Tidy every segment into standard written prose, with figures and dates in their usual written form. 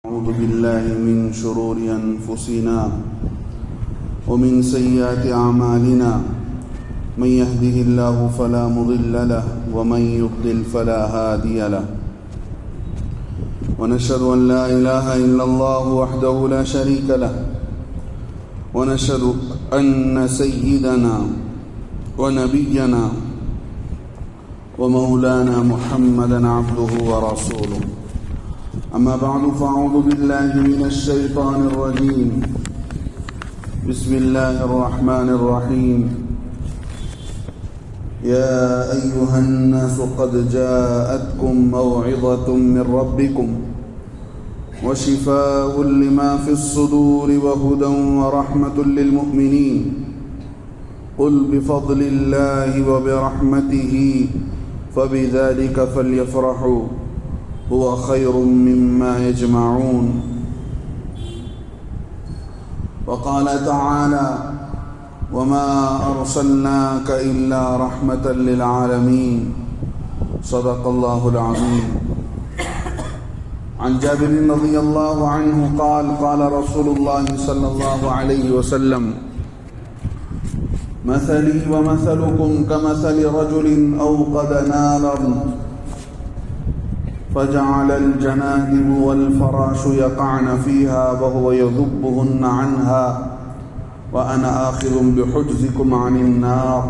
أعوذ بالله من شرور أنفسنا ومن سيئات أعمالنا من يهده الله فلا مضل له ومن يضلل فلا هادي له ونشهد أن لا إله إلا الله وحده لا شريك له ونشهد أن سيدنا ونبينا ومولانا محمدا عبده ورسوله أما بعد فأعوذ بالله من الشيطان الرجيم بسم الله الرحمن الرحيم يا أيها الناس قد جاءتكم موعظة من ربكم وشفاء لما في الصدور وهدى ورحمة للمؤمنين قل بفضل الله وبرحمته فبذلك فليفرحوا هو خير مما يجمعون وقال تعالى وما أرسلناك إلا رحمة للعالمين صدق الله العظيم عن جابر رضي الله عنه قال قال رسول الله صلى الله عليه وسلم مثلي ومثلكم كمثل رجل أوقد نارا فجعل الجنادب والفراش يقعن فيها وهو يذبهن عنها وأنا آخذ بحجزكم عن النار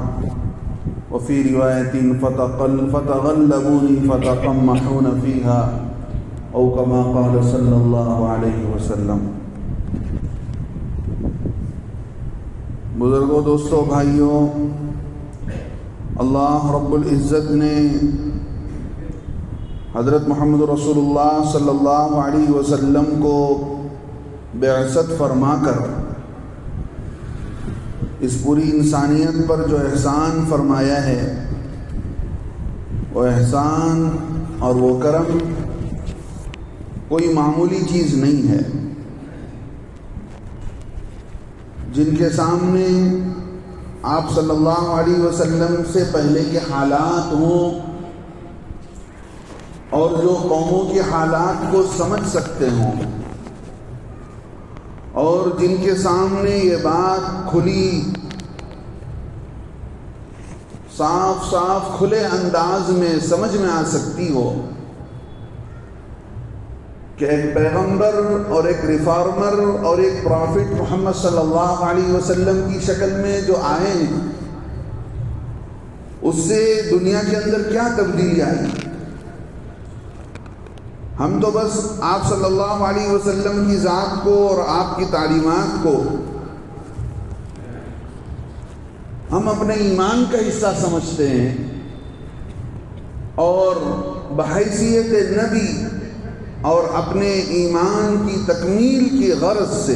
وفي رواية فتغلبوني فتقمحون فيها أو كما قال صلى الله عليه وسلم. بزرگوں، دوستوں، بھائیوں، اللہ رب العزت نے حضرت محمد رسول اللہ صلی اللہ علیہ وسلم کو بعثت فرما کر اس پوری انسانیت پر جو احسان فرمایا ہے، وہ احسان اور وہ کرم کوئی معمولی چیز نہیں ہے. جن کے سامنے آپ صلی اللہ علیہ وسلم سے پہلے کے حالات ہوں اور جو قوموں کے حالات کو سمجھ سکتے ہوں، اور جن کے سامنے یہ بات کھلی صاف صاف کھلے انداز میں سمجھ میں آ سکتی ہو کہ ایک پیغمبر اور ایک ریفارمر اور ایک پرافٹ محمد صلی اللہ علیہ وسلم کی شکل میں جو آئے ہیں، اس سے دنیا کے اندر کیا تبدیلی آئی. ہم تو بس آپ صلی اللہ علیہ وسلم کی ذات کو اور آپ کی تعلیمات کو ہم اپنے ایمان کا حصہ سمجھتے ہیں، اور بحیثیت نبی اور اپنے ایمان کی تکمیل کی غرض سے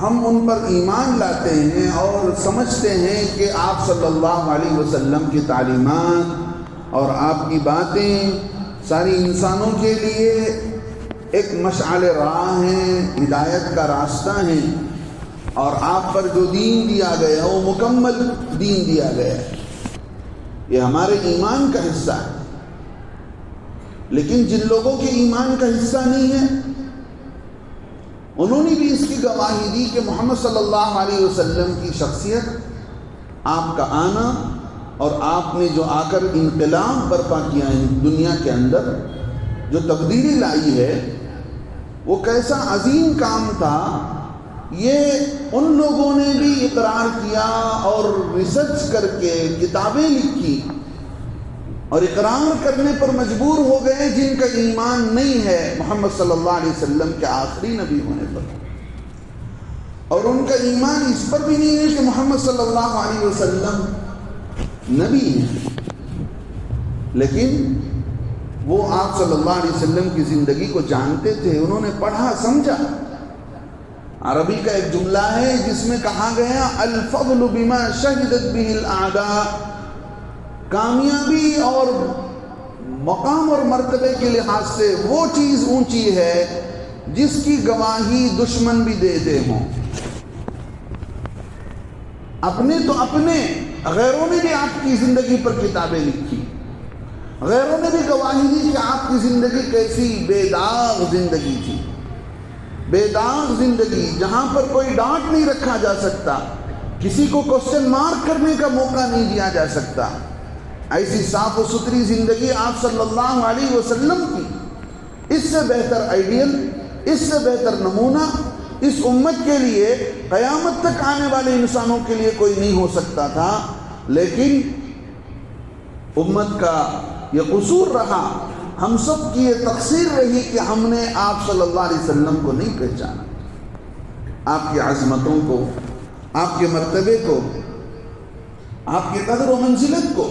ہم ان پر ایمان لاتے ہیں اور سمجھتے ہیں کہ آپ صلی اللہ علیہ وسلم کی تعلیمات اور آپ کی باتیں ساری انسانوں کے لیے ایک مشعل راہ ہیں، ہدایت کا راستہ ہیں، اور آپ پر جو دین دیا گیا وہ مکمل دین دیا گیا ہے. یہ ہمارے ایمان کا حصہ ہے. لیکن جن لوگوں کے ایمان کا حصہ نہیں ہے، انہوں نے بھی اس کی گواہی دی کہ محمد صلی اللہ علیہ وسلم کی شخصیت، آپ کا آنا اور آپ نے جو آ کر انقلاب برپا کیا ہے دنیا کے اندر، جو تبدیلی لائی ہے، وہ کیسا عظیم کام تھا. یہ ان لوگوں نے بھی اقرار کیا اور ریسرچ کر کے کتابیں لکھی اور اقرار کرنے پر مجبور ہو گئے جن کا ایمان نہیں ہے محمد صلی اللہ علیہ وسلم کے آخری نبی ہونے پر، اور ان کا ایمان اس پر بھی نہیں ہے کہ محمد صلی اللہ علیہ وسلم نبی ہیں. لیکن وہ آپ صلی اللہ علیہ وسلم کی زندگی کو جانتے تھے، انہوں نے پڑھا سمجھا. عربی کا ایک جملہ ہے جس میں کہا گیا الفضل بما شہدت به الاعداء، کامیابی اور مقام اور مرتبے کے لحاظ سے وہ چیز اونچی ہے جس کی گواہی دشمن بھی دیتے ہوں. اپنے تو اپنے، غیروں نے بھی آپ کی زندگی پر کتابیں لکھی، غیروں نے بھی گواہی دی کہ آپ کی زندگی کیسی بے داغ زندگی تھی، بے داغ زندگی، جہاں پر کوئی ڈانٹ نہیں رکھا جا سکتا، کسی کو کوسچن مارک کرنے کا موقع نہیں دیا جا سکتا، ایسی صاف و ستھری زندگی آپ صلی اللہ علیہ وسلم کی۔ اس سے بہتر آئیڈیل، اس سے بہتر نمونہ اس امت کے لیے، قیامت تک آنے والے انسانوں کے لیے کوئی نہیں ہو سکتا تھا۔ لیکن امت کا یہ قصور رہا، ہم سب کی یہ تقصیر رہی کہ ہم نے آپ صلی اللہ علیہ وسلم کو نہیں پہچانا، آپ کی عظمتوں کو، آپ کے مرتبے کو، آپ کی قدر و منزلت کو،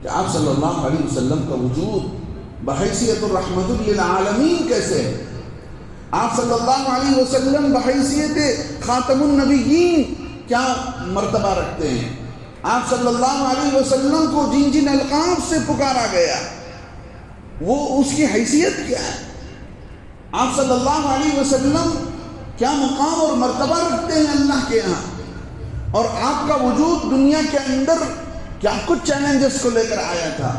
کہ آپ صلی اللہ علیہ وسلم کا وجود بحیثیت الرحمت للعالمین کیسے ہے، آپ صلی اللہ علیہ وسلم بحیثیت خاتم النبیین کیا مرتبہ رکھتے ہیں، آپ صلی اللہ علیہ وسلم کو جن جن القاب سے پکارا گیا وہ اس کی حیثیت کیا ہے، آپ صلی اللہ علیہ وسلم کیا مقام اور مرتبہ رکھتے ہیں اللہ کے ہاں، اور آپ کا وجود دنیا کے اندر کیا کچھ چیلنجز کو لے کر آیا تھا،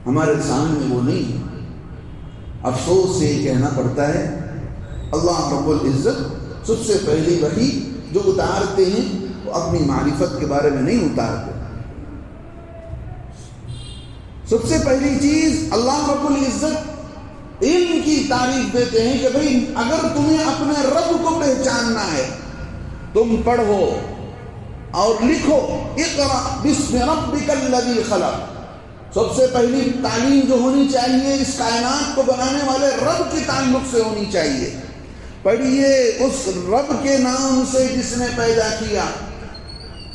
ہمارے سامنے وہ نہیں۔ افسوس سے کہنا پڑتا ہے اللہ رب العزت سب سے پہلی وحی جو اتارتے ہیں وہ اپنی معرفت کے بارے میں نہیں اتارتے۔ سب سے پہلی چیز اللہ رب العزت علم کی تعریف دیتے ہیں کہ بھئی اگر تمہیں اپنے رب کو پہچاننا ہے تم پڑھو اور لکھو، اقرأ بسم ربک الذی خلق۔ سب سے پہلی تعلیم جو ہونی چاہیے اس کائنات کو بنانے والے رب کے تعلق سے ہونی چاہیے۔ پڑھیے اس رب کے نام سے جس نے پیدا کیا،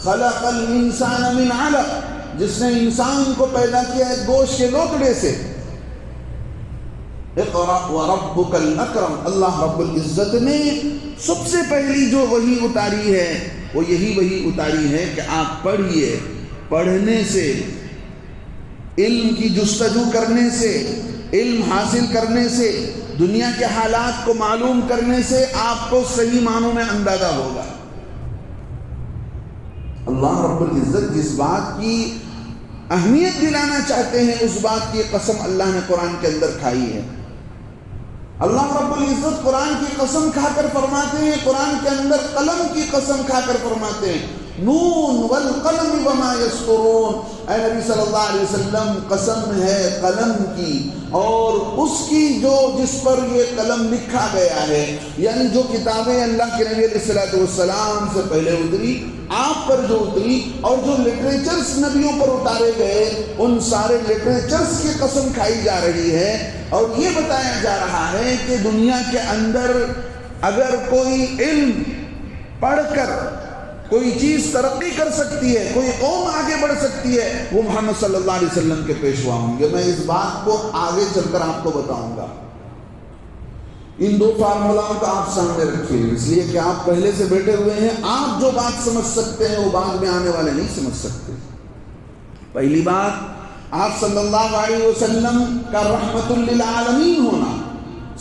خلق الانسان من علق، جس نے انسان کو پیدا کیا ہے گوشت کے لوتڑے سے۔ اقرأ وربک الاکرم، اللہ رب العزت نے سب سے پہلی جو وحی اتاری ہے وہ یہی وحی اتاری ہے کہ آپ پڑھیے، پڑھنے سے، علم کی جستجو کرنے سے، علم حاصل کرنے سے، دنیا کے حالات کو معلوم کرنے سے آپ کو صحیح معنوں میں اندازہ ہوگا۔ اللہ رب العزت جس بات کی اہمیت دلانا چاہتے ہیں اس بات کی قسم اللہ نے قرآن کے اندر کھائی ہے۔ اللہ رب العزت قرآن کی قسم کھا کر فرماتے ہیں، قرآن کے اندر قلم کی قسم کھا کر فرماتے ہیں نون والقلم وما یسطرون۔ اے نبی صلی اللہ علیہ وسلم قسم ہے قلم کی اور اس کی جو جس پر یہ قلم لکھا گیا ہے، یعنی جو کتابیں اللہ کے نبی علیہ السلام سے پہلے اتری، آپ پر جو اتری، اور جو لٹریچرز نبیوں پر اتارے گئے ان سارے لٹریچرز کی قسم کھائی جا رہی ہے، اور یہ بتایا جا رہا ہے کہ دنیا کے اندر اگر کوئی علم پڑھ کر کوئی چیز ترقی کر سکتی ہے، کوئی قوم آگے بڑھ سکتی ہے، وہ محمد صلی اللہ علیہ وسلم کے پیشوا ہوں گے۔ میں اس بات کو آگے چل کر آپ کو بتاؤں گا۔ ان دو فارمولاؤں کا آپ سامنے رکھیے، اس لیے کہ آپ پہلے سے بیٹھے ہوئے ہیں، آپ جو بات سمجھ سکتے ہیں وہ بعد میں آنے والے نہیں سمجھ سکتے۔ پہلی بات، آپ صلی اللہ علیہ وسلم کا رحمت للعالمین ہونا،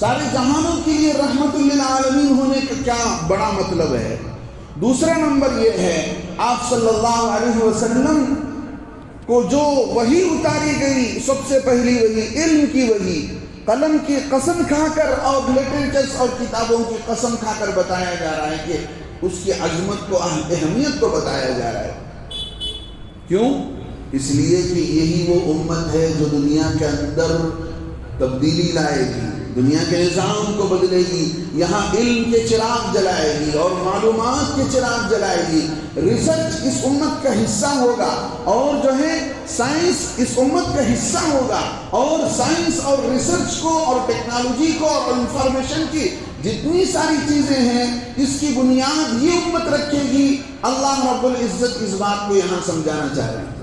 سارے جہانوں کے لیے رحمت للعالمین ہونے کا کیا بڑا مطلب ہے۔ دوسرا نمبر یہ ہے، آپ صلی اللہ علیہ وسلم کو جو وحی اتاری گئی، سب سے پہلی وحی، علم کی وحی، قلم کی قسم کھا کر اور لٹریچرز اور کتابوں کی قسم کھا کر بتایا جا رہا ہے کہ اس کی عظمت کو، اہمیت کو بتایا جا رہا ہے۔ کیوں؟ اس لیے کہ یہی وہ امت ہے جو دنیا کے اندر تبدیلی لائے گی، دنیا کے نظام کو بدلے گی، یہاں علم کے چراغ جلائے گی اور معلومات کے چراغ جلائے گی۔ ریسرچ اس امت کا حصہ ہوگا، اور جو ہے سائنس اس امت کا حصہ ہوگا، اور سائنس اور ریسرچ کو اور ٹیکنالوجی کو اور انفارمیشن کی جتنی ساری چیزیں ہیں اس کی بنیاد یہ امت رکھے گی۔ اللہ رب العزت اس بات کو یہاں سمجھانا چاہ رہے ہیں۔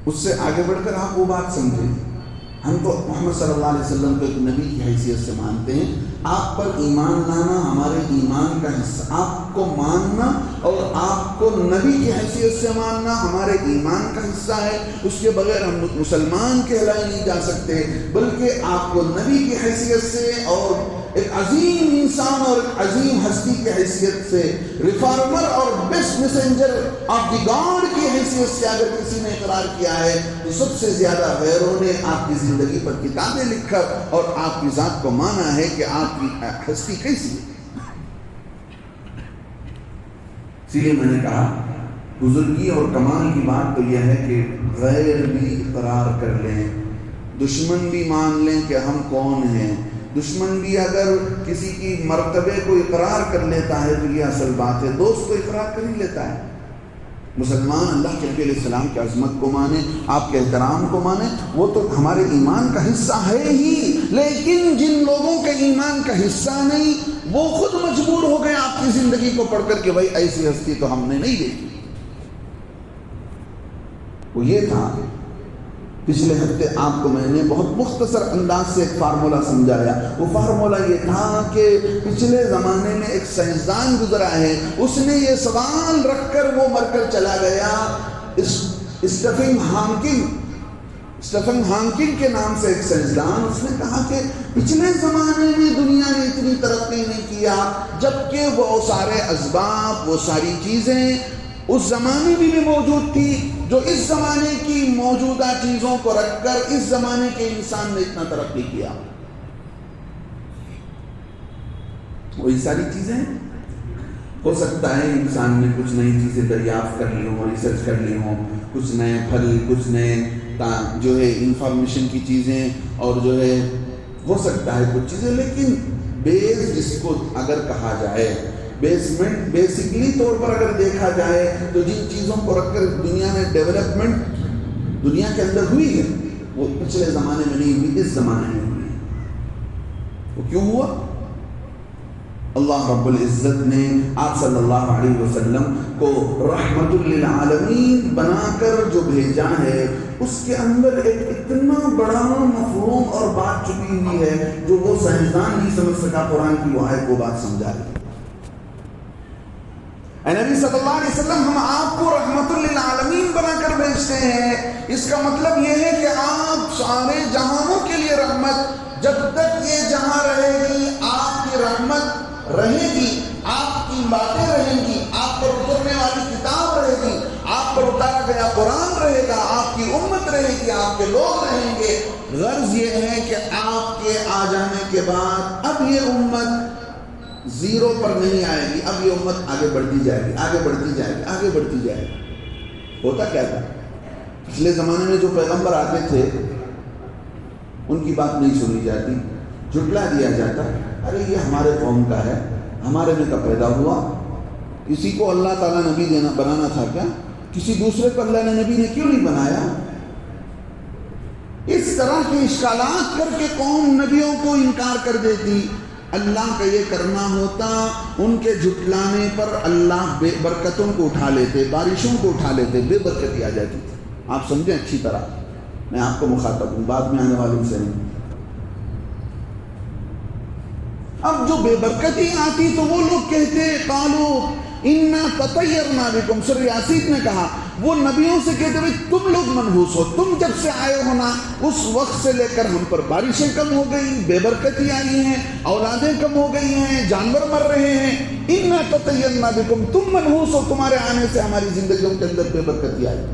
اس سے آگے بڑھ کر آپ وہ بات سمجھیں، ہم تو محمد صلی اللہ علیہ وسلم کو ایک نبی کی حیثیت سے مانتے ہیں، آپ پر ایمان لانا ہمارے ایمان کا حصہ، آپ کو ماننا اور آپ کو نبی کی حیثیت سے ماننا ہمارے ایمان کا حصہ ہے۔ اس کے بغیر ہم مسلمان کہلائے نہیں جا سکتے، بلکہ آپ کو نبی کی حیثیت سے اور ایک عظیم انسان اور ایک عظیم ہستی کی حیثیت سے، ریفارمر اور best messenger of the God کی حیثیت سے اگر کسی نے اقرار کیا ہے تو سب سے زیادہ غیروں نے آپ کی زندگی پر کتابیں لکھ کر اور آپ کی ذات کو مانا ہے کہ آپ کی ہستی کیسی ہے۔ اسی لیے میں نے کہا بزرگی اور کمال کی بات تو یہ ہے کہ غیر بھی اقرار کر لیں، دشمن بھی مان لیں کہ ہم کون ہیں۔ دشمن بھی اگر کسی کی مرتبے کو اقرار کر لیتا ہے تو یہ اصل بات ہے، دوست تو اقرار کر ہی لیتا ہے۔ مسلمان اللہ کے نبی علیہ السلام کی عظمت کو مانے، آپ کے احترام کو مانے، وہ تو ہمارے ایمان کا حصہ ہے ہی، لیکن جن لوگوں کے ایمان کا حصہ نہیں وہ خود مجبور ہو گئے آپ کی زندگی کو پڑھ کر کہ بھائی ایسی ہستی تو ہم نے نہیں دیکھی۔ وہ یہ تھا، پچھلے ہفتے آپ کو میں نے بہت مختصر انداز سے ایک فارمولا سمجھایا۔ وہ فارمولا یہ تھا کہ پچھلے زمانے میں ایک سائنسدان گزرا ہے، اس نے یہ سوال رکھ کر وہ مر کر چلا گیا، اسٹیفن ہاکنگ کے نام سے ایک سائنسدان، اس نے کہا کہ پچھلے زمانے میں دنیا نے اتنی ترقی نہیں کیا، جبکہ وہ سارے اسباب، وہ ساری چیزیں اس زمانے میں بھی موجود تھی جو اس زمانے کی موجودہ چیزوں کو رکھ کر اس زمانے کے انسان نے اتنا ترقی کیا۔ وہی ساری چیزیں ہو سکتا ہے انسان نے کچھ نئی چیزیں دریافت کر لی ہوں، ریسرچ کر لی ہوں، کچھ نئے پھل، کچھ نئے جو ہے انفارمیشن کی چیزیں، اور جو ہے ہو سکتا ہے کچھ چیزیں، لیکن بیس جس کو اگر کہا جائے، بیسمنٹ بیسکلی طور پر اگر دیکھا جائے تو جن چیزوں کو رکھ کر دنیا میں ڈیولپمنٹ دنیا کے اندر ہوئی ہے وہ پچھلے زمانے میں نہیں ہوئی، اس زمانے میں ہوئی ہے۔ وہ کیوں ہوا؟ اللہ رب العزت نے آپ صلی اللہ علیہ وسلم کو رحمت للعالمین بنا کر جو بھیجا ہے، اس کے اندر ایک اتنا بڑا مفہوم اور بات چھپی ہوئی ہے جو وہ سائنسدان نہیں سمجھ سکا، قرآن کی وہ آیت کو بات سمجھا دی۔ اے نبی صلی اللہ علیہ وسلم، ہم آپ کو رحمت للعالمین بنا کر بھیجتے ہیں، اس کا مطلب یہ ہے کہ آپ سارے جہانوں کے لیے رحمت، جب تک یہ جہاں رہے گی آپ کی رحمت رہے گی، آپ کی باتیں رہیں گی، آپ پر اترنے والی کتاب رہے گی، آپ پر اتارا گیا قرآن رہے گا، آپ کی امت رہے گی، آپ کے لوگ رہیں گے۔ غرض یہ ہے کہ آپ کے آ جانے کے بعد اب یہ امت زیرو پر نہیں آئے گی، اب یہ امت آگے بڑھتی جائے گی، آگے بڑھتی جائے گی، آگے بڑھتی جائے گی۔ ہوتا کیا تھا؟ پچھلے زمانے میں جو پیغمبر آتے تھے ان کی بات نہیں سنی جاتی، جھٹلا دیا جاتا، ارے یہ ہمارے قوم کا ہے، ہمارے میں کا پیدا ہوا، کسی کو اللہ تعالیٰ نبی بنانا تھا کیا؟ کسی دوسرے کو اللہ نے نبی نے کیوں نہیں بنایا؟ اس طرح کے اشکالات کر کے قوم نبیوں کو انکار کر دیتی۔ اللہ کا یہ کرنا ہوتا، ان کے جھٹلانے پر اللہ بے برکتوں کو اٹھا لیتے، بارشوں کو اٹھا لیتے، بے برکتی آ جاتی تھی۔ آپ سمجھیں اچھی طرح، میں آپ کو مخاطب ہوں، بعد میں آنے والوں سے نہیں۔ اب جو بے برکتی آتی تو وہ لوگ کہتے قالو انا تطیرنا بکم، سورہ یاسین نے کہا، وہ نبیوں سے کہتے ہیں تم لوگ منحوس ہو، تم جب سے آئے ہو نا اس وقت سے لے کر ہم پر بارشیں کم ہو گئی، بے برکتی آئی ہیں، اولادیں کم ہو گئی ہیں، جانور مر رہے ہیں، انا تطیرنا بکم، تم منحوس ہو، تمہارے آنے سے ہماری زندگیوں کے اندر بے برکتی آئی۔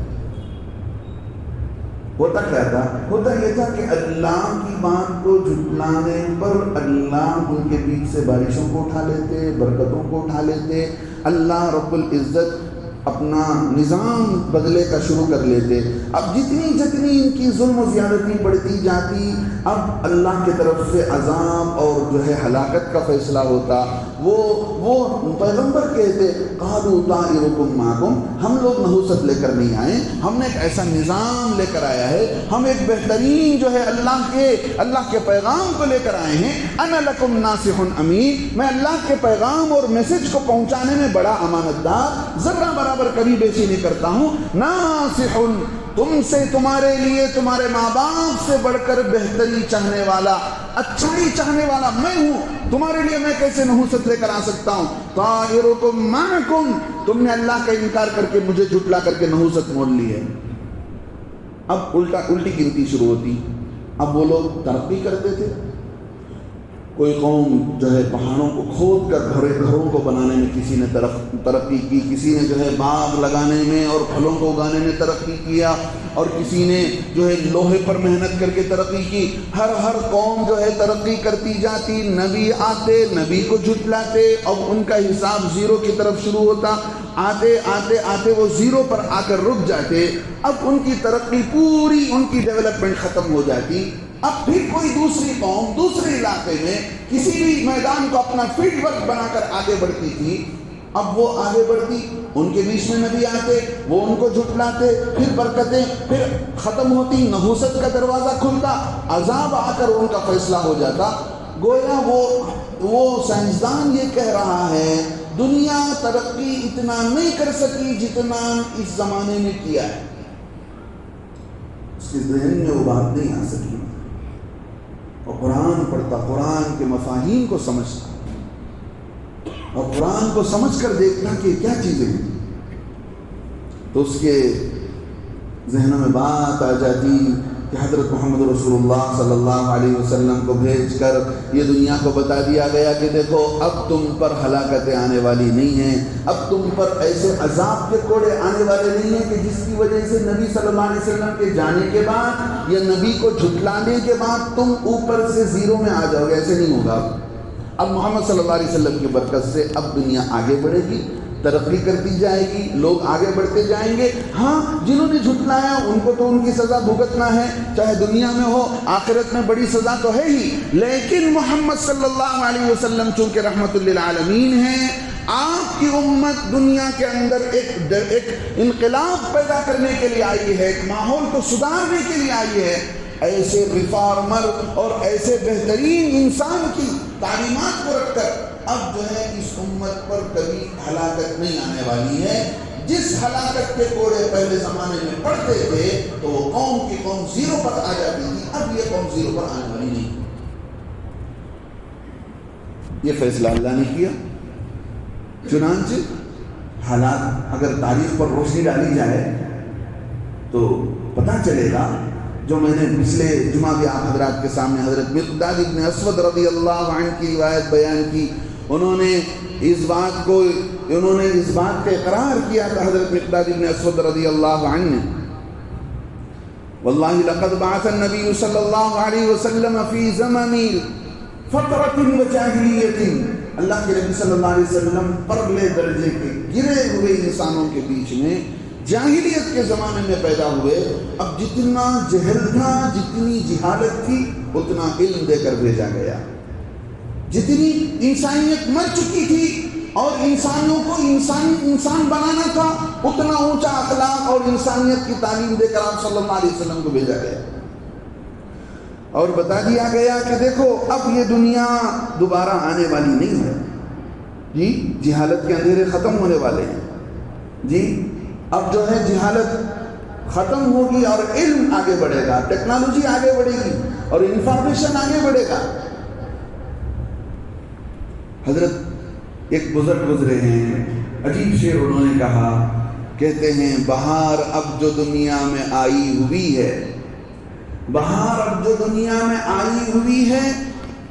ہوتا کیا تھا؟ ہوتا یہ تھا کہ اللہ کی بات کو جھٹلانے پر اللہ ان کے بیچ سے بارشوں کو اٹھا لیتے، برکتوں کو اٹھا لیتے، اللہ رب العزت اپنا نظام بدلے کا شروع کر لیتے۔ اب جتنی جتنی ان کی ظلم و زیادتی بڑھتی جاتی، اب اللہ کی طرف سے عذاب اور جو ہے ہلاکت کا فیصلہ ہوتا۔ وہ پیغمبر کہتے قالوا طائرکم معکم، ہم لوگ نحوست لے کر نہیں آئے، ہم نے ایک ایسا نظام لے کر آیا ہے، ہم ایک بہترین جو ہے اللہ کے پیغام کو لے کر آئے ہیں۔ انا لکم ناصح امین، میں اللہ کے پیغام اور میسج کو پہنچانے میں بڑا امانت دار، ذرہ برابر کبھی بیشی نہیں کرتا ہوں۔ ناصح، تم سے، تمہارے لیے، تمہارے ماں باپ سے بڑھ کر بہتری چاہنے والا، اچھائی چاہنے والا میں ہوں، تمہارے لیے میں کیسے نحوست لے کر آ سکتا ہوں؟ طائرکم معکم، تم نے اللہ کا انکار کر کے مجھے جھٹلا کر کے نحوست مول لی ہے۔ اب الٹی گنتی شروع ہوتی۔ اب وہ لوگ ترقی کرتے تھے، کوئی قوم جو ہے پہاڑوں کو کھود کر گھروں کو بنانے میں کسی نے ترقی کی، کسی نے جو ہے باغ لگانے میں اور پھلوں کو اگانے میں ترقی کیا، اور کسی نے جو ہے لوہے پر محنت کر کے ترقی کی۔ ہر قوم جو ہے ترقی کرتی جاتی، نبی آتے، نبی کو جھٹلاتے، اب ان کا حساب زیرو کی طرف شروع ہوتا، آتے آتے آتے وہ زیرو پر آ کر رک جاتے، اب ان کی ترقی پوری، ان کی ڈیولپمنٹ ختم ہو جاتی۔ اب پھر کوئی دوسری قوم دوسرے علاقے میں کسی بھی میدان کو اپنا فیلڈ ورک بنا کر آگے بڑھتی تھی، اب وہ آگے بڑھتی، ان کے بیچ میں نبی آتے، وہ ان کو جھٹلاتے، پھر برکتیں پھر ختم ہوتی، نحوست کا دروازہ کھلتا، عذاب آ کر ان کا فیصلہ ہو جاتا۔ گویا وہ سائنسدان یہ کہہ رہا ہے دنیا ترقی اتنا نہیں کر سکی جتنا اس زمانے میں کیا ہے، اس کے ذہن میں وہ بات نہیں آ سکی، اور قرآن پڑھتا، قرآن کے مفاہیم کو سمجھتا، اور قرآن کو سمجھ کر دیکھنا کہ کیا چیزیں ہیں، تو اس کے ذہنوں میں بات آ جاتی کہ حضرت محمد رسول اللہ صلی اللہ علیہ وسلم کو بھیج کر یہ دنیا کو بتا دیا گیا کہ دیکھو اب تم پر ہلاکتیں آنے والی نہیں ہیں، اب تم پر ایسے عذاب کے کوڑے آنے والے نہیں ہیں کہ جس کی وجہ سے نبی صلی اللہ علیہ وسلم کے جانے کے بعد یا نبی کو جھٹلانے کے بعد تم اوپر سے زیرو میں آ جاؤ گے، ایسے نہیں ہوگا۔ اب محمد صلی اللہ علیہ وسلم کی برکت سے اب دنیا آگے بڑھے گی، ترقی کرتی جائے گی، لوگ آگے بڑھتے جائیں گے۔ ہاں جنہوں نے جھٹلایا ان کو تو ان کی سزا بھگتنا ہے، چاہے دنیا میں ہو، آخرت میں بڑی سزا تو ہے ہی، لیکن محمد صلی اللہ علیہ وسلم چونکہ رحمت للعالمین ہیں، آپ کی امت دنیا کے اندر ایک انقلاب پیدا کرنے کے لیے آئی ہے، ایک ماحول کو سدھارنے کے لیے آئی ہے۔ ایسے ریفارمر اور ایسے بہترین انسان کی تعلیمات کو رکھ کر اب جو ہے اس امت پر کبھی ہلاکت نہیں آنے والی ہے۔ جس ہلاکت کے کوڑے پہلے زمانے میں پڑتے تھے تو وہ قوم کی قوم زیرو پر آ جاتی تھی، اب یہ قوم زیرو پر آنے والی نہیں۔ یہ فیصلہ اللہ نے کیا۔ چنانچہ حالات اگر تاریخ پر روشنی ڈالی جائے تو پتہ چلے گا، جو میں نے پچھلے جمعہ بھی آپ حضرات کے سامنے حضرت مقداد ابن اسود رضی اللہ عنہ کی روایت بیان کی، انہوں نے اس بات کا اقرار کیا تھا حضرت مقداد ابن اسود رضی اللہ عنہ، واللہ لقد بعث النبی صلی اللہ علیہ وسلم فی زمن فقرۃ وجاہلیۃ، اللہ کے نبی صلی اللہ علیہ وسلم پرلے درجے کے گرے ہوئے انسانوں کے بیچ میں جاہلیت کے زمانے میں پیدا ہوئے۔ اب جتنا جہل تھا، جتنی جہالت تھی، اتنا علم دے کر بھیجا گیا۔ جتنی انسانیت مر چکی تھی اور انسانوں کو انسان بنانا تھا، اتنا اونچا اخلاق اور انسانیت کی تعلیم دے کر آپ صلی اللہ علیہ وسلم کو بھیجا گیا، اور بتا دیا گیا کہ دیکھو اب یہ دنیا دوبارہ آنے والی نہیں ہے جی، جہالت کے اندھیرے ختم ہونے والے ہیں جی، اب جو ہے جہالت ختم ہوگی اور علم آگے بڑھے گا، ٹیکنالوجی آگے بڑھے گی اور انفارمیشن آگے بڑھے گا۔ حضرت ایک بزرگ گزرے ہیں، عجیب شعر انہوں نے کہا، کہتے ہیں بہار اب جو دنیا میں آئی ہوئی ہے، بہار اب جو دنیا میں آئی ہوئی ہے،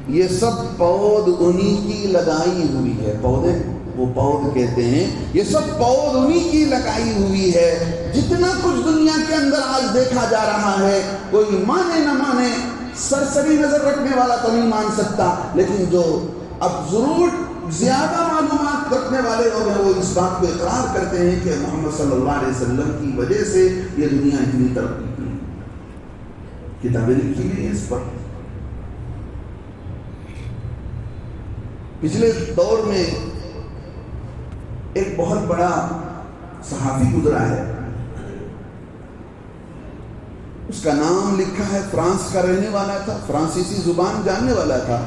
یہ سب پود انہی کی لگائی ہوئی ہے۔ پودے وہ پود کہتے ہیں، یہ سب پود انہی کی لگائی ہوئی ہے۔ جتنا کچھ دنیا کے اندر آج دیکھا جا رہا ہے، کوئی مانے نہ مانے، سرسری نظر رکھنے والا تو نہیں مان سکتا، لیکن جو اب ضرور زیادہ معلومات رکھنے والے لوگ ہیں وہ اس بات کو اقرار کرتے ہیں کہ محمد صلی اللہ علیہ وسلم کی وجہ سے یہ دنیا اتنی ترقی کی۔ کتابیں لکھی گئی ہیں اس پر۔ پچھلے دور میں ایک بہت بڑا صحافی گزرا ہے، اس کا نام لکھا ہے، فرانس کا رہنے والا تھا، فرانسیسی زبان جاننے والا تھا،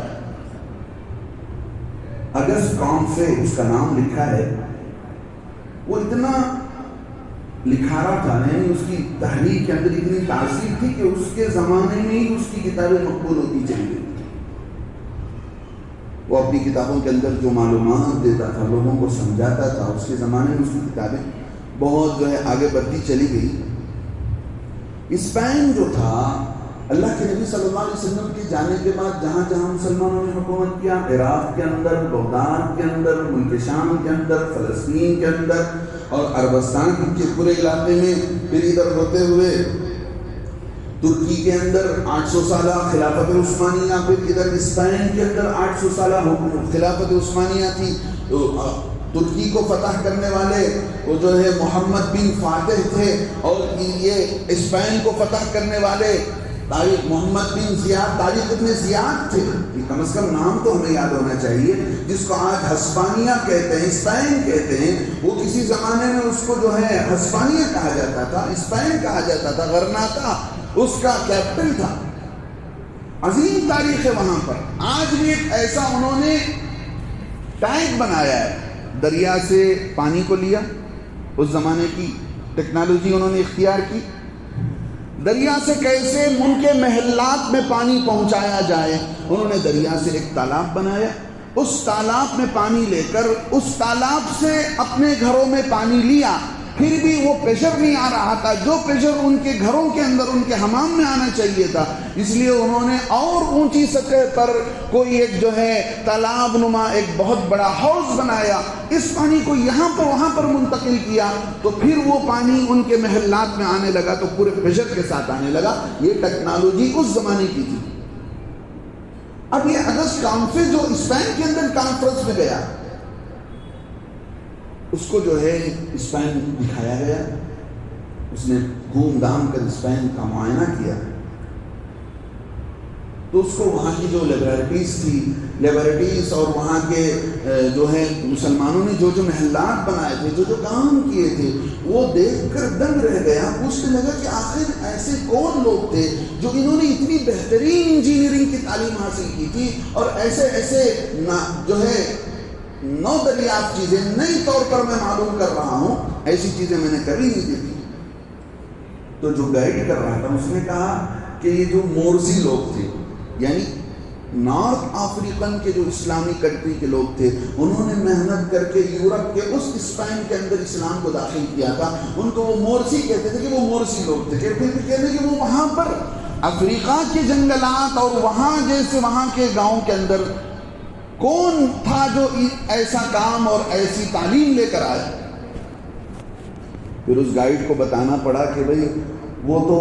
اگست کانفے اس کا نام لکھا ہے۔ وہ اتنا لکھارا تھا، یعنی اس کی تحریر کے اندر اتنی تاثیر تھی کہ اس کے زمانے میں ہی اس کی کتابیں مقبول ہوتی چلی گئی۔ وہ اپنی کتابوں کے اندر جو معلومات دیتا تھا، لوگوں کو سمجھاتا تھا، اس کے زمانے میں اس کی کتابیں بہت جو ہے آگے بڑھتی چلی گئی۔ اسپین جو تھا اللہ کے نبی صلی اللہ علیہ وسلم کے جانے کے بعد جہاں جہاں مسلمانوں نے حکومت کیا، عراق کے اندر، بغداد کے اندر، ملک شام کے اندر، فلسطین کے اندر اور عربستان کے پورے علاقے میں، پھر ادھر ہوتے ہوئے ترکی کے اندر 800 سالہ خلافت عثمانیہ، پھر ادھر اسپین کے اندر 800 سالہ خلافت عثمانیہ تھی. تو ترکی کو فتح کرنے والے وہ جو ہے محمد بن فاتح تھے، اور یہ اسپین کو فتح کرنے والے تاریخ محمد بن زیاد. تاریخ اتنے زیاد تھے، کم از کم نام تو ہمیں یاد ہونا چاہیے. جس کو آج ہسپانیہ کہتے ہیں، اسپین کہتے ہیں، وہ کسی زمانے میں اس کو جو ہے ہسپانیہ کہا جاتا تھا، اسپین کہا جاتا تھا. غرناطہ اس کا کیپٹل تھا. عظیم تاریخ ہے وہاں پر. آج بھی ایک ایسا انہوں نے ٹینک بنایا ہے، دریا سے پانی کو لیا، اس زمانے کی ٹیکنالوجی انہوں نے اختیار کی. دریا سے کیسے ان کے محلات میں پانی پہنچایا جائے، انہوں نے دریا سے ایک تالاب بنایا. اس تالاب میں پانی لے کر اس تالاب سے اپنے گھروں میں پانی لیا، پھر بھی وہ پریشر نہیں آ رہا تھا جو پریشر ان کے گھروں کے اندر، ان کے حمام میں آنا چاہیے تھا. اس لیے انہوں نے اور اونچی سطح پر کوئی ایک جو ہے تالاب نما ایک بہت بڑا ہاؤس بنایا. اس پانی کو یہاں پر وہاں پر منتقل کیا، تو پھر وہ پانی ان کے محلات میں آنے لگا، تو پورے پریشر کے ساتھ آنے لگا. یہ ٹیکنالوجی اس زمانے کی تھی. اب یہ اگست کانفرنس جو اسپین کے اندر کانفرنس میں گیا، اس کو جو ہے اسپین دکھایا گیا. اس نے گھوم گھام کر اسپین کا معائنہ کیا. تو اس کو وہاں کی جو لیبارٹریز تھی، لیبارٹریز اور وہاں کے جو ہے مسلمانوں نے جو جو محلات بنائے تھے، جو جو کام کیے تھے، وہ دیکھ کر دنگ رہ گیا. پوچھنے لگا کہ آخر ایسے کون لوگ تھے جو انہوں نے اتنی بہترین انجینئرنگ کی تعلیم حاصل کی تھی، اور ایسے ایسے جو ہے نو دریافت چیزیں نئی طور پر میں معلوم کر رہا ہوں، ایسی چیزیں میں نے کبھی نہیں دیکھی. تو جو گائیڈ کر رہا تھا اس نے کہا کہ یہ جو مورسی لوگ تھے، یعنی نارتھ افریقن کے جو اسلامی کنٹری کے لوگ تھے، انہوں نے محنت کر کے یورپ کے اس اسپین کے اندر اسلام کو داخل کیا تھا. ان کو وہ مورسی کہتے تھے کہ وہ مورسی لوگ تھے. کہتے کہ وہ وہاں پر افریقہ کے جنگلات اور وہاں جیسے وہاں کے گاؤں کے اندر کون تھا جو ایسا کام اور ایسی تعلیم لے کر آیا. پھر اس گائیڈ کو بتانا پڑا کہ بھئی وہ تو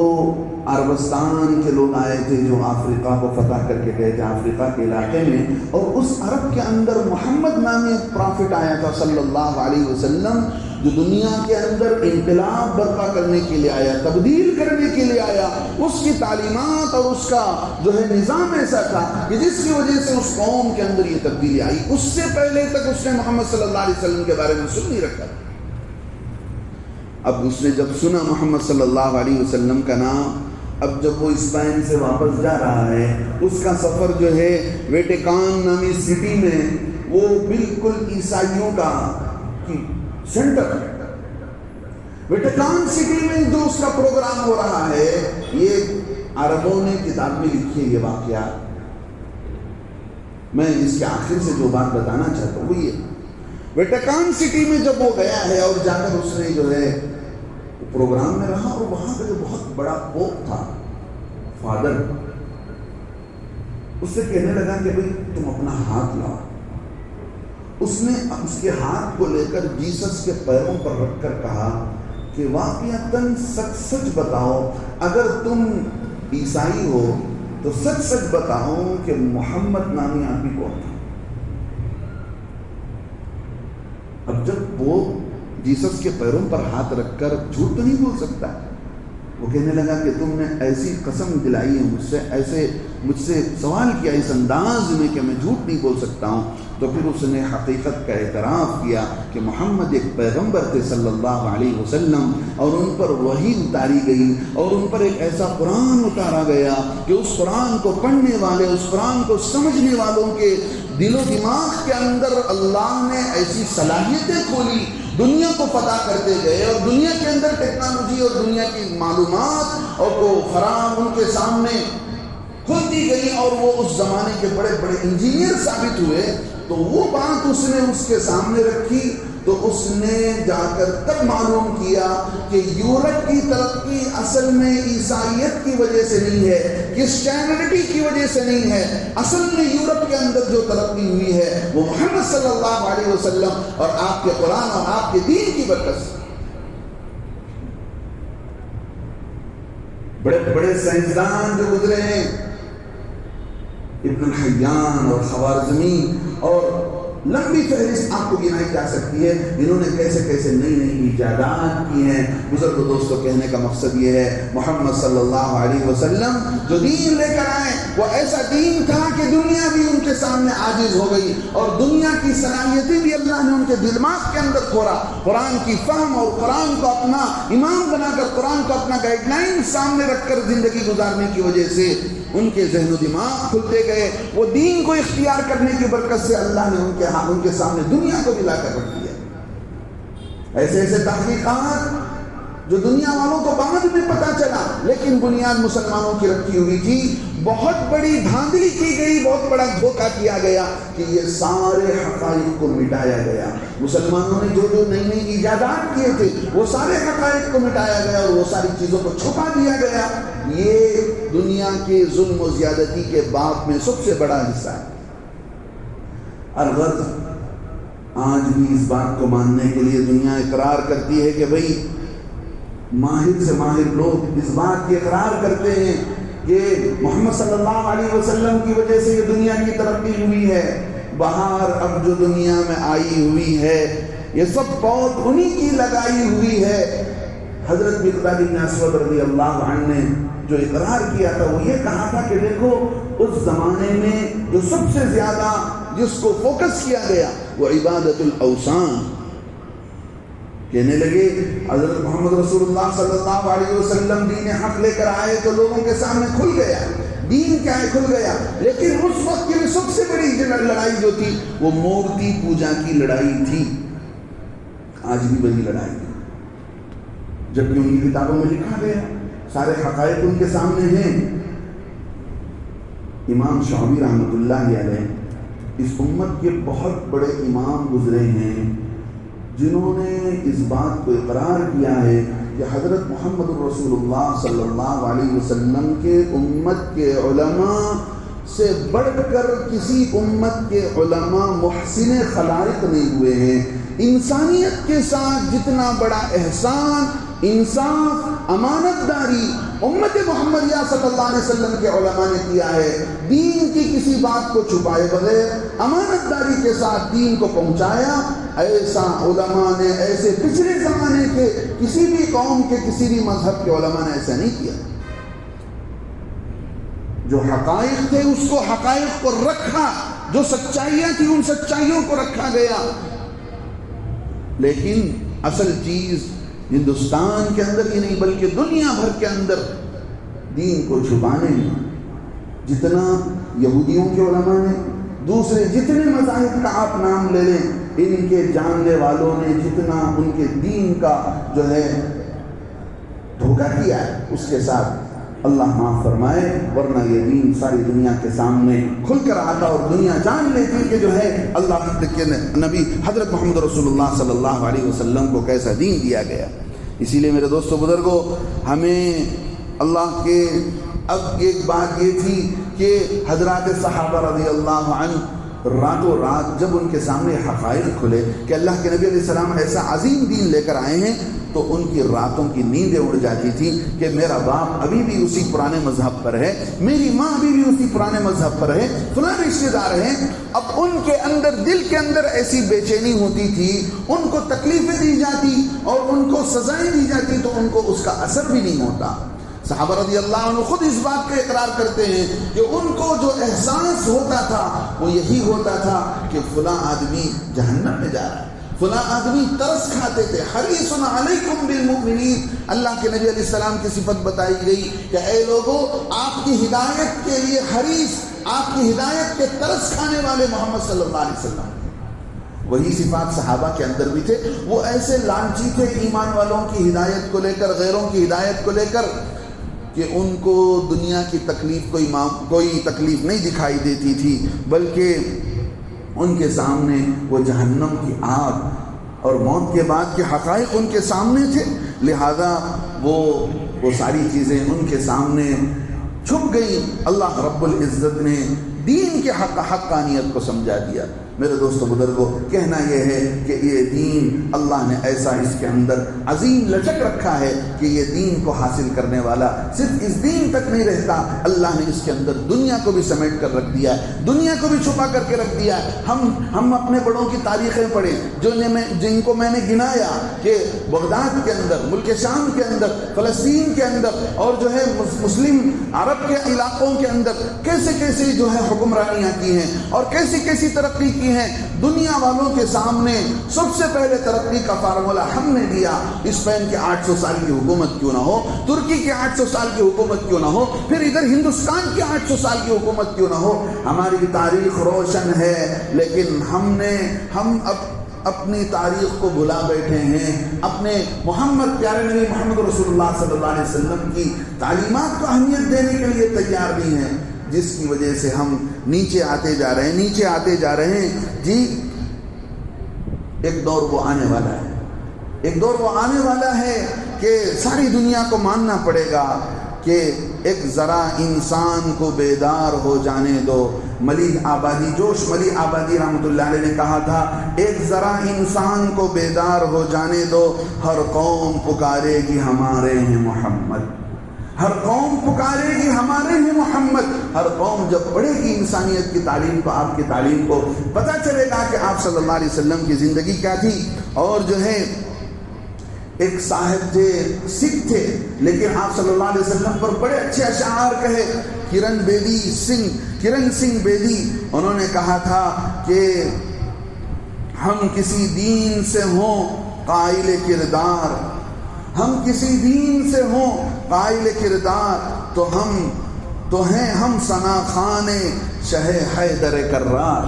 عربستان کے لوگ آئے تھے جو افریقہ کو فتح کر کے گئے تھے، افریقہ کے علاقے میں، اور اس عرب کے اندر محمد نامی پرافٹ آیا تھا صلی اللہ علیہ وسلم، جو دنیا کے اندر انقلاب برپا کرنے کے لیے آیا، تبدیل کرنے کے لیے آیا. اس کی تعلیمات اور اس کا جو ہے نظام ایسا تھا کہ جس کی وجہ سے اس قوم کے اندر یہ تبدیلی آئی. اس سے پہلے تک اس نے محمد صلی اللہ علیہ وسلم کے بارے میں سن نہیں رکھا. اب اس نے جب سنا محمد صلی اللہ علیہ وسلم کا نام، اب جب وہ اسپین سے واپس جا رہا ہے، اس کا سفر جو ہے ویٹیکان نامی سٹی میں، وہ بالکل عیسائیوں کا سینٹر ہے. ویٹیکان سٹی میں جو اس کا پروگرام ہو رہا ہے، یہ عربوں نے کتاب میں لکھی ہے یہ واقعہ. میں اس کے آخر سے جو بات بتانا چاہتا ہوں وہ یہ، ویٹیکان سٹی میں جب وہ گیا ہے اور جا کر اس نے جو ہے پروگرام میں رہا، اور وہاں کا جو بہت بڑا پوپ تھا، فادر، اس سے کہنے لگا کہ بھئی تم اپنا ہاتھ لاؤ. اس نے اس کے ہاتھ کو لے کر جیسس کے پیروں پر رکھ کر کہا کہ واقعتاً سچ سچ بتاؤ، اگر تم عیسائی ہو تو سچ سچ بتاؤ کہ محمد نامی آدمی کون تھا. اب جب وہ جیسس کے پیروں پر ہاتھ رکھ کر جھوٹ تو نہیں بول سکتا، وہ کہنے لگا کہ تم نے ایسی قسم دلائی ہے مجھ سے سوال کیا اس انداز میں کہ میں جھوٹ نہیں بول سکتا ہوں. تو پھر اس نے حقیقت کا اعتراف کیا کہ محمد ایک پیغمبر تھے صلی اللہ علیہ وسلم، اور ان پر وحی اتاری گئی، اور ان پر ایک ایسا قرآن اتارا گیا کہ اس قرآن کو پڑھنے والے، اس قرآن کو سمجھنے والوں کے دل و دماغ کے اندر اللہ نے ایسی صلاحیتیں کھولی، دنیا کو فتح کرتے گئے، اور دنیا کے اندر ٹیکنالوجی اور دنیا کی معلومات اور کو فراہم ان کے سامنے کھلتی گئی، اور وہ اس زمانے کے بڑے بڑے انجینئر ثابت ہوئے. تو وہ بات اس نے اس کے سامنے رکھی، تو اس نے جا کر تب معلوم کیا کہ یورپ کی ترقی اصل میں عیسائیت کی وجہ سے نہیں ہے، کرسچینٹی کی وجہ سے نہیں ہے، اصل میں یورپ کے اندر جو ترقی ہوئی ہے وہ محمد صلی اللہ علیہ وسلم اور آپ کے قرآن اور آپ کے دین کی برکت سے۔ بڑے بڑے سائنسدان جو گزرے ہیں، ابن الحیان اور خوارزمی اور لمبی فہرست آپ کو گنائی جا سکتی ہے، انہوں نے کیسے کیسے نئی نئی ایجادات کی ہیں۔ بزرگ دوستوں، کہنے کا مقصد یہ ہے محمد صلی اللہ علیہ وسلم جو دین لے کر آئے وہ ایسا دین تھا کہ دنیا بھی ان کے سامنے عاجز ہو گئی، اور دنیا کی صلاحیتیں بھی اللہ نے ان کے دماغ کے اندر کھولا۔ قرآن کی فہم اور قرآن کو اپنا امام بنا کر، قرآن کو اپنا گائیڈ لائن سامنے رکھ کر زندگی گزارنے کی وجہ سے ان کے ذہن و دماغ کھلتے گئے۔ وہ دین کو اختیار کرنے کی برکت سے اللہ نے ان کے سامنے دنیا کو بھی لا کر رکھ دیا۔ ایسے ایسے تحقیقات جو دنیا والوں کو بعد میں پتہ چلا، لیکن بنیاد مسلمانوں کی رکھی ہوئی تھی۔ بہت بڑی دھاندلی کی گئی، بہت بڑا دھوکہ کیا گیا کہ یہ سارے حقائق کو مٹایا گیا۔ مسلمانوں نے جو جو نئی نئی ایجادات کیے تھے وہ سارے حقائق کو مٹایا گیا اور وہ ساری چیزوں کو چھپا دیا گیا۔ یہ دنیا کے ظلم و زیادتی کے باب میں سب سے بڑا حصہ ہے۔ الغرض آج بھی اس بات کو ماننے کے لیے دنیا اقرار کرتی ہے کہ بھئی ماہر سے ماہر لوگ اس بات کی اقرار کرتے ہیں کہ محمد صلی اللہ علیہ وسلم کی وجہ سے یہ دنیا کی ترقی ہوئی ہے۔ بہار اب جو دنیا میں آئی ہوئی ہے یہ سب بہت انہی کی لگائی ہوئی ہے۔ حضرت مقداد بن اسود رضی اللہ عنہ نے جو اقرار کیا تھا وہ یہ کہا تھا کہ دیکھو اس زمانے میں جو سب سے زیادہ جس کو فوکس کیا گیا وہ عبادت الاوثان۔ کہنے لگے حضرت محمد رسول اللہ صلی اللہ علیہ وسلم دین حق لے کر آئے تو لوگوں کے سامنے کھل گیا، دین کیا ہے کھل گیا، لیکن اس وقت کی سب سے بڑی لڑائی جو تھی وہ مورتی پوجا کی لڑائی تھی۔ آج بھی وہی لڑائی ہے، جبکہ ان کی کتابوں میں لکھا گیا، سارے حقائق ان کے سامنے ہیں۔ امام شعبی رحمۃ اللہ علیہ اس امت کے بہت بڑے امام گزرے ہیں جنہوں نے اس بات کو اقرار کیا ہے کہ حضرت محمد رسول اللہ صلی اللہ علیہ وسلم کے امت کے علماء سے بڑھ کر کسی امت کے علماء محسن خلائق نہیں ہوئے ہیں۔ انسانیت کے ساتھ جتنا بڑا احسان، انصاف، امانت داری امت محمدیہ صلی اللہ علیہ وسلم کے علماء نے کیا ہے، دین کی کسی بات کو چھپائے بغیر امانت داری کے ساتھ دین کو پہنچایا، ایسا علماء نے، ایسے پچھلے زمانے کے کسی بھی قوم کے کسی بھی مذہب کے علماء نے ایسا نہیں کیا۔ جو حقائق تھے اس کو حقائق کو رکھا، جو سچائیاں تھیں ان سچائیوں کو رکھا گیا، لیکن اصل چیز ہندوستان کے اندر ہی نہیں بلکہ دنیا بھر کے اندر دین کو چھپانے میں جتنا یہودیوں کے علماء نے، دوسرے جتنے مذاہب کا آپ نام لے لیں، ان کے جاننے والوں نے جتنا ان کے دین کا جو ہے دھوکہ کیا ہے، اس کے ساتھ اللہ معاف فرمائے، ورنہ یہ دین ساری دنیا کے سامنے کھل کر آتا اور دنیا جان لیتی کہ جو ہے اللہ کے نبی حضرت محمد رسول اللہ صلی اللہ علیہ وسلم کو کیسا دین دیا گیا۔ اسی لیے میرے دوستو بزرگوں، ہمیں اللہ کے اب ایک بات یہ تھی کہ حضرات صحابہ رضی اللہ عنہ راتوں رات جب ان کے سامنے حقائق کھلے کہ اللہ کے نبی علیہ السلام ایسا عظیم دین لے کر آئے ہیں، تو ان کی راتوں کی نیندیں اڑ جاتی تھی کہ میرا باپ ابھی بھی اسی پرانے مذہب پر ہے، میری ماں ابھی بھی اسی پرانے مذہب پر ہے، فلاں رشتے دار ہیں۔ اب ان کے اندر، دل کے اندر ایسی بے چینی ہوتی تھی، ان کو تکلیفیں دی جاتی اور ان کو سزائیں دی جاتی تو ان کو اس کا اثر بھی نہیں ہوتا۔ صحابہ رضی اللہ عنہ خود اس بات کا اقرار کرتے ہیں کہ ان کو جو احساس ہوتا تھا وہ یہی ہوتا تھا کہ فلاں آدمی جہنم میں جا رہا ہے، فلاں آدمی ترس کھاتے تھے۔ حریص علیکم بالمؤمنین، اللہ کے نبی علیہ السلام کی صفت بتائی گئی کہ اے لوگو، آپ کی ہدایت کے لیے حریص، آپ کی ہدایت کے ترس کھانے والے محمد صلی اللہ علیہ وسلم۔ وہی صفات صحابہ کے اندر بھی تھے، وہ ایسے لالچی تھے ایمان والوں کی ہدایت کو لے کر، غیروں کی ہدایت کو لے کر، کہ ان کو دنیا کی تکلیف کوئی تکلیف نہیں دکھائی دیتی تھی، بلکہ ان کے سامنے وہ جہنم کی آگ اور موت کے بعد کے حقائق ان کے سامنے تھے، لہذا وہ ساری چیزیں ان کے سامنے چھپ گئیں۔ اللہ رب العزت نے دین کے حقانیت کو سمجھا دیا۔ میرے دوستو بزرگوں، کہنا یہ ہے کہ یہ دین اللہ نے ایسا اس کے اندر عظیم لچک رکھا ہے کہ یہ دین کو حاصل کرنے والا صرف اس دین تک نہیں رہتا، اللہ نے اس کے اندر دنیا کو بھی سمیٹ کر رکھ دیا ہے، دنیا کو بھی چھپا کر کے رکھ دیا ہے۔ ہم اپنے بڑوں کی تاریخیں پڑھیں جن کو میں نے گنایا کہ بغداد کے اندر، ملک شام کے اندر، فلسطین کے اندر اور جو ہے مسلم عرب کے علاقوں کے اندر کیسے کیسے جو ہے حکمرانیاں کی ہیں اور کیسی کیسی ترقی کی ہیں۔ دنیا والوں کے سامنے سب سے پہلے ترقی کا فارمولہ ہم نے دیا۔ اسپین کے 800 سال کی حکومت کیوں نہ ہو، ترکی کی 800 سال کی حکومت کیوں نہ ہو، پھر ادھر ہندوستان کی 800 سال کی حکومت کیوں نہ ہو، ہماری تاریخ روشن ہے، لیکن ہم اپنی تاریخ کو بھلا بیٹھے ہیں۔ اپنے محمد پیارے نبی محمد رسول اللہ صلی اللہ علیہ وسلم کی تعلیمات کو اہمیت دینے کے لیے تیار نہیں ہیں، جس کی وجہ سے ہم نیچے آتے جا رہے ہیں۔ جی ایک دور وہ آنے والا ہے کہ ساری دنیا کو ماننا پڑے گا کہ ایک ذرا انسان کو بیدار ہو جانے دو۔ جوش ملیح آبادی رحمۃ اللہ علیہ نے کہا تھا، ایک ذرا انسان کو بیدار ہو جانے دو، ہر قوم پکارے گی ہمارے ہیں محمد، ہر قوم پکارے گی ہمارے ہیں محمد۔ ہر قوم جب پڑھے گی انسانیت کی تعلیم کو، آپ کی تعلیم کو، پتہ چلے گا کہ آپ صلی اللہ علیہ وسلم کی زندگی کیا تھی۔ اور جو ہے ایک صاحب تھے، سکھ تھے، لیکن آپ صلی اللہ علیہ وسلم پر بڑے اچھے اشعار کہے۔ کرن سنگھ بیدی، انہوں نے کہا تھا کہ ہم کسی دین سے ہوں قائل کردار، ہم کسی دین سے ہوں قائل کردار، تو ہیں ہم ثنا خان شہ حیدر کرار۔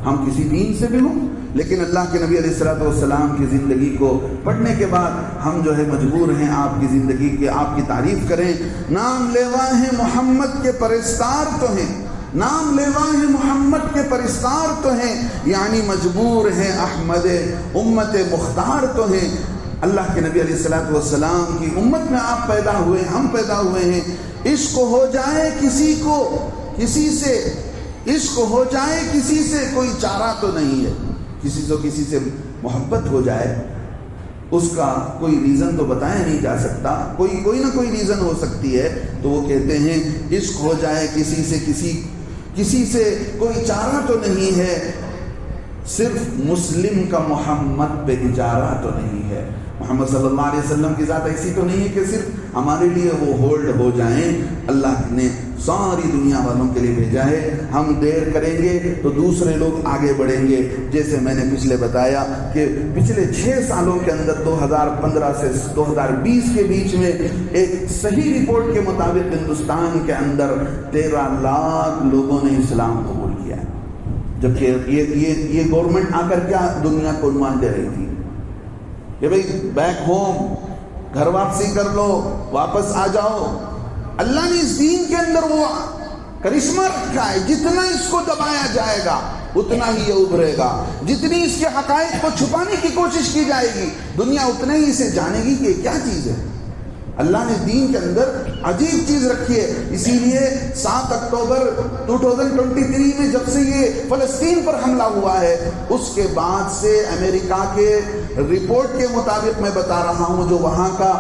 ہم کسی دین سے بھی ہوں، لیکن اللہ کے نبی علیہ الصلوۃ والسلام کی زندگی کو پڑھنے کے بعد ہم جو ہے مجبور ہیں آپ کی زندگی کے، آپ کی تعریف کریں۔ نام لیوا ہیں محمد کے پرستار تو ہیں، نام لیوا ہیں محمد کے پرستار تو ہیں، یعنی مجبور ہیں احمد امت مختار تو ہیں۔ اللہ کے نبی علیہ الصلوۃ والسلام کی امت میں آپ پیدا ہوئے، ہم پیدا ہوئے ہیں۔ عشق ہو جائے کسی سے عشق ہو جائے کسی سے کوئی چارہ تو نہیں ہے۔ کسی سے محبت ہو جائے، اس کا کوئی ریزن تو بتایا نہیں جا سکتا، کوئی نہ کوئی ریزن ہو سکتی ہے، تو وہ کہتے ہیں عشق ہو جائے کسی سے کوئی چارہ تو نہیں ہے، صرف مسلم کا محمد پہ اجارہ تو نہیں ہے۔ محمد صلی اللہ علیہ وسلم کی ذات ایسی تو نہیں ہے کہ صرف ہمارے لیے وہ ہولڈ ہو جائیں، اللہ نے ساری دنیا والوں کے لیے بھیجا ہے۔ ہم دیر کریں گے تو دوسرے لوگ آگے بڑھیں گے، جیسے میں نے پچھلے بتایا کہ پچھلے 6 سالوں کے اندر 2015 سے 2020 کے بیچ میں ایک صحیح رپورٹ کے مطابق ہندوستان کے اندر 13 لاکھ لوگوں نے اسلام قبول کیا ہے، جبکہ یہ گورنمنٹ آ کر کیا دنیا کو عنوان دے رہی تھی کہ بھئی بیک ہوم، گھر واپسی کر لو، واپس آ جاؤ۔ اللہ نے اس دین کے اندر وہ کرشمہ رکھا ہے، جتنا اس کو دبایا جائے گا اتنا ہی یہ ابھرے گا، جتنی اس کے حقائق کو چھپانے کی کوشش کی جائے گی دنیا اتنا ہی اسے جانے گی کہ یہ کیا چیز ہے۔ اللہ نے دین کے اندر عجیب چیز رکھی ہے، اسی لیے 7 اکتوبر 2023 میں جب سے یہ فلسطین پر حملہ ہوا ہے، اس کے بعد سے امریکہ کے رپورٹ کے مطابق میں بتا رہا ہوں، جو وہاں کا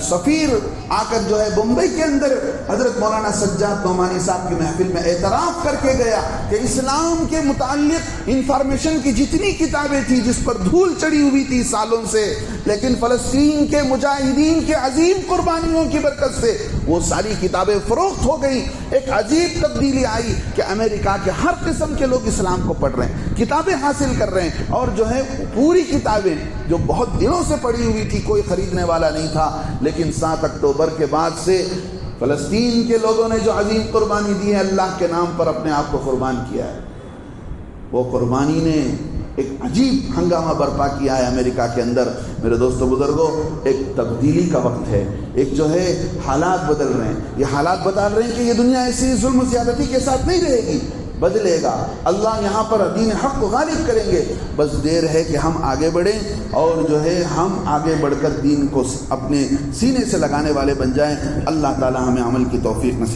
سفیر آ کر جو ہے بمبئی کے اندر حضرت مولانا سجاد نعمانی صاحب کی محفل میں اعتراف کر کے گیا کہ اسلام کے متعلق انفارمیشن کی جتنی کتابیں تھی جس پر دھول چڑھی ہوئی تھی سالوں سے، لیکن فلسطین کے مجاہدین کے عظیم قربانیوں کی برکت سے وہ ساری کتابیں فروخت ہو گئی۔ ایک عجیب تبدیلی آئی کہ امریکہ کے ہر قسم کے لوگ اسلام کو پڑھ رہے ہیں، کتابیں حاصل کر رہے ہیں، اور جو ہے پوری کتابیں جو بہت دنوں سے پڑھی ہوئی تھی کوئی خریدنے والا نہیں تھا، لیکن 7 اکتوبر کے بعد سے فلسطین کے لوگوں نے جو عظیم قربانی دی ہے، اللہ کے نام پر اپنے آپ کو قربان کیا ہے، وہ قربانی نے ایک عجیب ہنگامہ برپا کیا ہے امریکہ کے اندر۔ میرے دوستو بزرگوں، ایک تبدیلی کا وقت ہے، ایک جو ہے حالات بدل رہے ہیں، یہ حالات بتا رہے ہیں کہ یہ دنیا ایسی ظلم و زیادتی کے ساتھ نہیں رہے گی، بدلے گا، اللہ یہاں پر دین حق کو غالب کریں گے، بس دیر ہے کہ ہم آگے بڑھیں اور جو ہے ہم آگے بڑھ کر دین کو اپنے سینے سے لگانے والے بن جائیں۔ اللہ تعالی ہمیں عمل کی توفیق نصیب